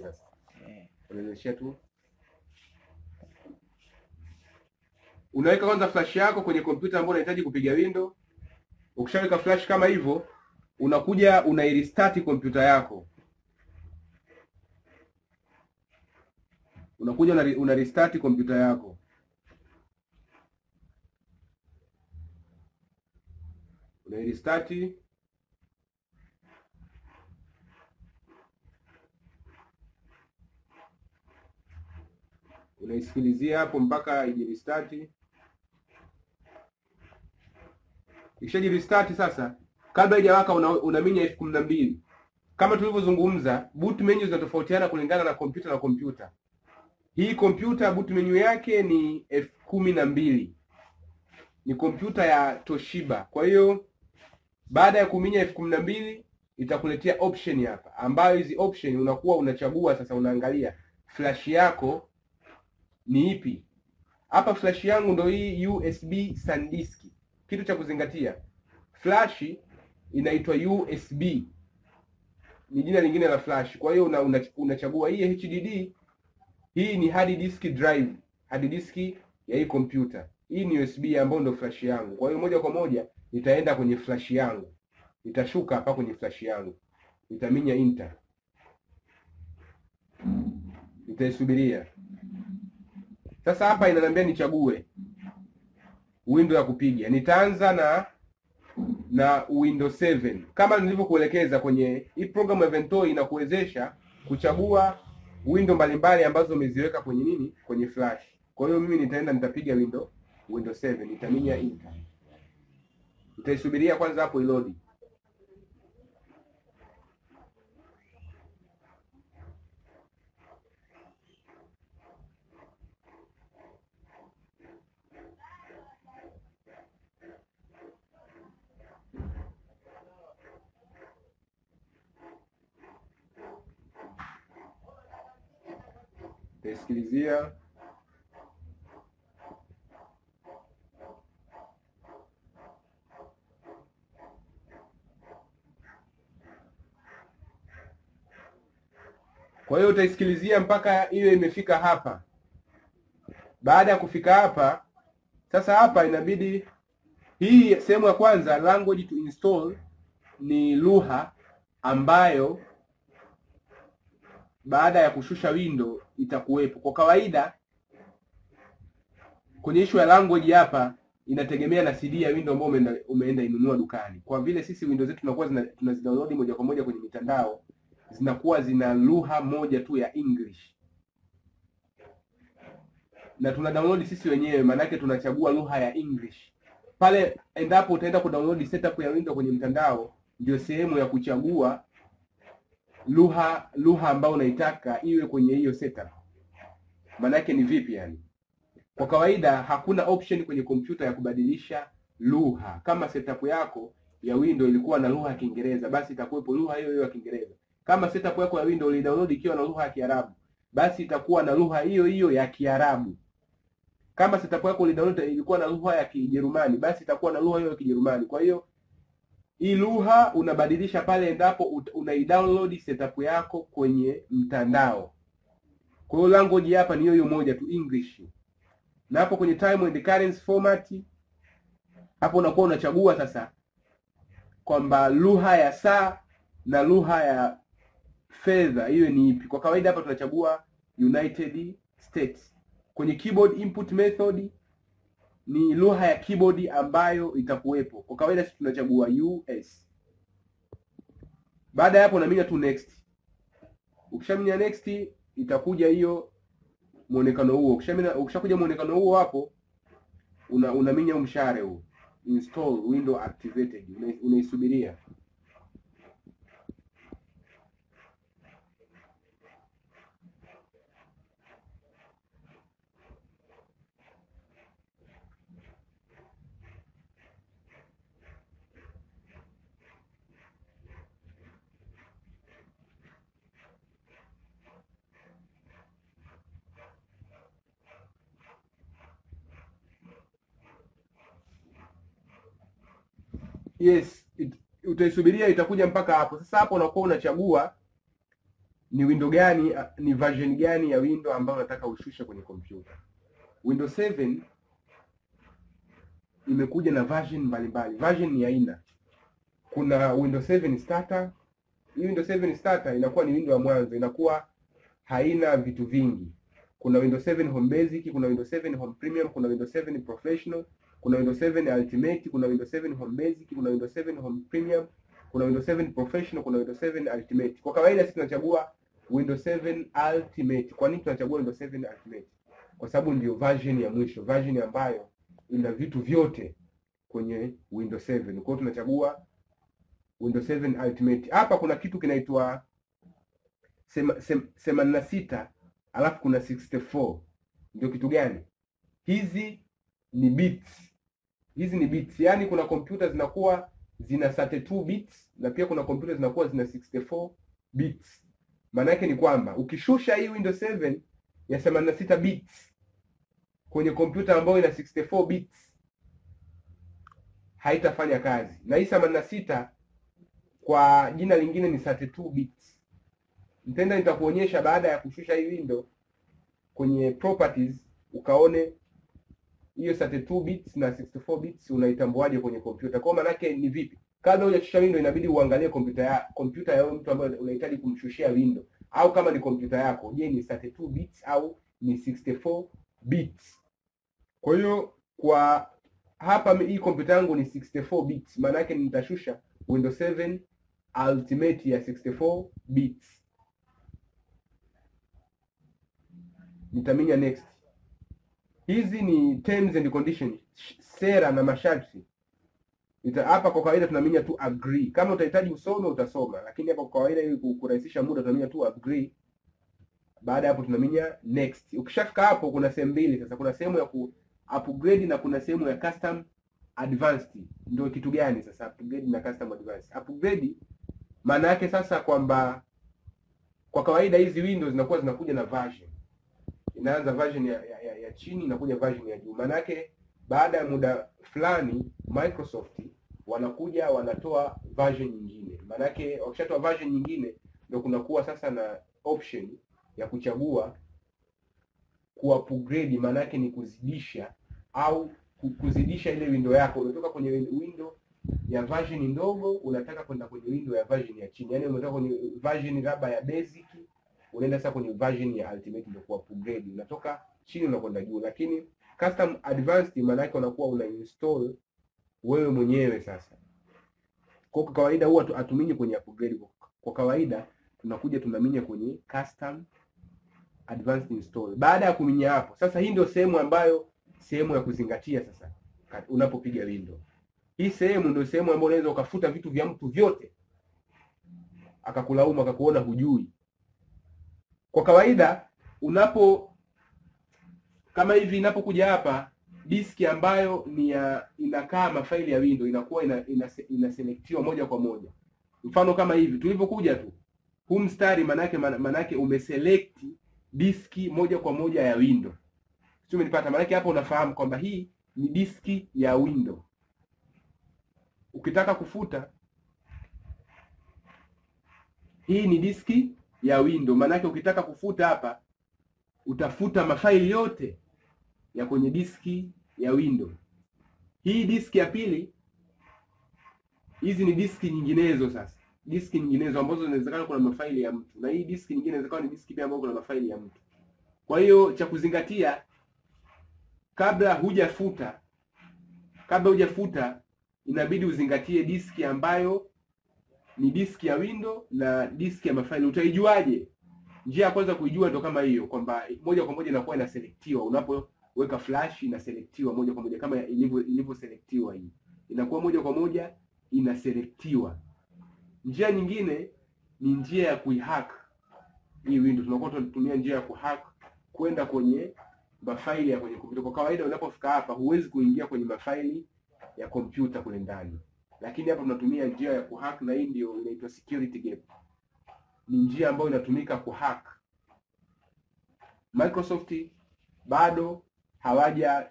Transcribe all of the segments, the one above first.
sasa. Unaonyesha tu. Unaweka kwanza flash yako kwenye kompyuta ambayo unahitaji kupiga window. Ukishaweka flash kama hivyo, unakuja unairestart kompyuta yako. Unakuja una restart kompyuta yako. Una restart. Unaisikilizia hapo mpaka ijirestart. Ikishaji-restart sasa, kabla haijawaka unaminya F12. Kama tulivyozungumza, boot menu zinatofautiana kulingana na kompyuta na kompyuta. Hii kompyuta boot menu yake ni F12. Ni kompyuta ya Toshiba. Kwa hiyo baada ya kuminya F12 itakuletea option hapa, ambayo hizi option unakuwa unachagua sasa, unaangalia flash yako ni ipi. Hapa flash yangu ndio hii USB SanDisk. Kitu cha kuzingatia, flash inaitwa USB, ni jina lingine la flash. Kwa hiyo unachagua hii HDD. Hii ni hard disk drive, hard disk ya hii kompyuta. Hii ni USB ambayo ndio flash yangu. Kwa hiyo moja kwa moja nitaenda kwenye flash yangu, nitashuka hapa kwenye flash yangu, nitaminya enter, nitaisubiria. Sasa hapa inaniambia nichague window ya kupiga. Nitaanza na Windows 7. Kama nilivyokuelekeza kwenye hii program Evento, inakuwezesha kuchagua window mbalimbali ambazo umeziweka kwenye nini, kwenye flash. Kwa hiyo mimi nitapiga Windows 7, nitaminya enter. Nitaisubiria kwanza hapo iload. Nitasikilizia. Kwa hiyo utaisikilizia mpaka iwe imefika hapa. Baada ya kufika hapa, sasa hapa inabidi hii sehemu ya kwanza, language to install, ni lugha ambayo baada ya kushusha window itakuwepo. Kwa kawaida kwenye issue ya language hapa inategemea na CD ya window ambayo umeenda inunua dukani. Kwa vile sisi window zetu tunakuwa tunazidownload moja kwa moja kwenye mitandao, zinakuwa zina lugha moja tu ya English. Na tuna download sisi wenyewe, maana yake tunachagua lugha ya English. Pale endapo utaenda kudownload setup ya window kwenye mtandao, ndio sehemu ya kuchagua lugha ambayo unaitaka iwe kwenye hiyo setup. Maana yake ni vipi yani? Kwa kawaida hakuna option kwenye kompyuta ya kubadilisha lugha. Kama setup yako ya window ilikuwa na lugha ya Kiingereza, basi itakuwepo lugha hiyo hiyo ya Kiingereza. Kama setup yako ya window ulidownload ikiwa na lugha ya Kiarabu, basi itakuwa na lugha hiyo hiyo ya Kiarabu. Kama setup yako ulidownload ilikuwa na lugha ya Kijerumani, basi itakuwa na lugha hiyo ya Kijerumani. Kwa hiyo hii lugha unabadilisha pale endapo unaidownload setup yako kwenye mtandao. Kwa hiyo language hapa ni hiyo moja tu, English. Na hapo kwenye time and currency format, hapo unakuwa unachagua sasa kwamba lugha ya saa na lugha ya fedha hiyo ni ipi. Kwa kawaida hapa tunachagua United States. Kwenye keyboard input method ni lugha ya keyboard ambayo itakuwepo. Kwa kawaida sisi tunachagua US. Baada ya hapo unaminya tu next. Ukishaminya next itakuja hiyo muonekano huo. Ukishakuja muonekano huo hapo unaminya mshare huo, install window activated, unaisubiria. Yes, utaisubiria itakuja mpaka hapo. Sasa hapo unakuwa unachagua ni window gani, ni version gani ya window ambayo unataka ushushe kwenye kompyuta. Windows 7 imekuja na version mbalimbali. Version ni aina. Kuna Windows 7 Starter. Hii Windows 7 Starter inakuwa ni window ya mwanzo, inakuwa haina vitu vingi. Kuna Windows 7 Home Basic, kuna Windows 7 Home Premium, kuna Windows 7 Professional, kuna Windows 7 Ultimate, kuna Windows 7 Home Basic, kuna Windows 7 Home Premium, kuna Windows 7 Professional, kuna Windows 7 Ultimate. Kwa kawaida sisi tunachagua Windows 7 Ultimate. Kwa nini tunachagua Windows 7 Ultimate? Kwa sababu ndio version ya mwisho, version ambayo ina vitu vyote kwenye Windows 7. Kwa hiyo tunachagua Windows 7 Ultimate. Hapa kuna kitu kinaitwa 86 alafu kuna 64. Ndio kitu gani? Hizi ni bits. Hizi ni bits. Yaani kuna kompyuta zinakuwa zina 32 bits na pia kuna kompyuta zinakuwa zina 64 bits. Maana yake ni kwamba ukishusha hii Windows 7 ya 86 bits kwenye kompyuta ambayo ina 64 bits haitafanya kazi. Na hii 86 kwa jina lingine ni 32 bits. Nitakuonyesha baada ya kushusha hii window kwenye properties ukaone hiyo 32 bits na 64 bits unaitambuaje kwenye kompyuta. Kwa maana yake ni vipi? Kabla hujashusha window inabidi uangalie kompyuta ya mtu ambaye unahitaji kumshushia window, au kama ni kompyuta yako, je, ni 32 bits au ni 64 bits. Kwa hiyo kwa hapa hii kompyuta yangu ni 64 bits, maana yake nitashusha Windows 7 Ultimate ya 64 bits. Nitaminya next. Hizi ni terms and conditions, sera na masharti. Hapa kwa kawaida tunaminya tu agree. Kama utahitaji usome utasoma, lakini hapa kwa kawaida ili kurahisisha muda tunaminya tu agree. Baada hapo tunaminya next. Ukishafika hapo kuna sehemu mbili sasa. Kuna sehemu ya ku upgrade na kuna sehemu ya custom advanced. Ndio kitu gani sasa upgrade na custom advanced? Upgrade maana yake sasa kwamba kwa kawaida hizi Windows zinakuwa zinakuja na version. Inaanza version ya chini inakuja version ya juu. Maana yake baada ya muda fulani Microsoft wanakuja wanatoa version nyingine. Maana yake wakishatoa version nyingine ndio kunakuwa sasa na option ya kuchagua ku-upgrade. Maana yake ni kuzidisha au kuzidisha ile window yako. Unatoka kwenye window ya version ndogo unataka kwenda kwenye window ya version ya chini. Yaani unatoka kwenye version labda ya basic unaenda sasa kwenye version ya ultimate ndio ku-upgrade. Unatoka chini unakwenda juu. Lakini custom advanced maana yake unakuwa una install wewe mwenyewe sasa. Kwa kawaida huwa hatuminyi kwenye upgrade. Kwa kawaida tunakuja tunaminya kwenye custom advanced install. Baada ya kuminya hapo, sasa hii ndio sehemu ya kuzingatia sasa unapopiga window. Hii sehemu ndio sehemu ambayo unaweza ukafuta vitu vya mtu vyote. Akakulaumu akakuona hujui. Kwa kawaida kama hivi inapokuja hapa diski ambayo ni inakaa mafaili ya window inakuwa inaselektiwa moja kwa moja. Mfano kama hivi tulivyokuja tu huu mstari manake umeselect diski moja kwa moja ya window. Sio umenipata? Manake hapo unafahamu kwamba hii ni diski ya window. Ukitaka kufuta hii ni diski ya window. Manake ukitaka kufuta hapa utafuta mafaili yote ya kwenye diski ya window. Hii diski ya pili, hizi ni diski nyinginezo sasa. Diski nyinginezo ambazo zinawezekana kuna mafaili ya mtu. Na hii diski nyingine inawezekana ni diski pia ambayo kuna mafaili ya mtu. Kwa hiyo cha kuzingatia kabla hujafuta inabidi uzingatie diski ambayo ni diski ya window na diski ya mafaili. Utaijuaje? Njia ya kwanza kuijua ndio kama hiyo kwamba moja kwa moja inakuwa inaselektiwa unapoweka flash, inaselektiwa moja kwa moja kama ilivyo selektiwa hii. Inakuwa moja kwa moja inaselektiwa. Njia nyingine ni njia ya kuihack hii window. Tunakuwa tunatumia njia ya kuhack kwenda kwenye mafaili ya kwenye kompyuta. Kwa kawaida unapofika hapa huwezi kuingia kwenye mafaili ya kompyuta kule ndani. Lakini hapa tunatumia njia ya kuhack na hii ndio inaitwa security gap. Ni njia ambayo inatumika kuhack. Microsoft bado hawaja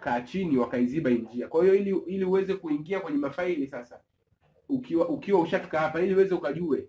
kaa chini wakaiziba njia. Kwa hiyo ili uweze kuingia kwenye mafaili sasa ukiwa ushafika hapa, ili uweze ukajue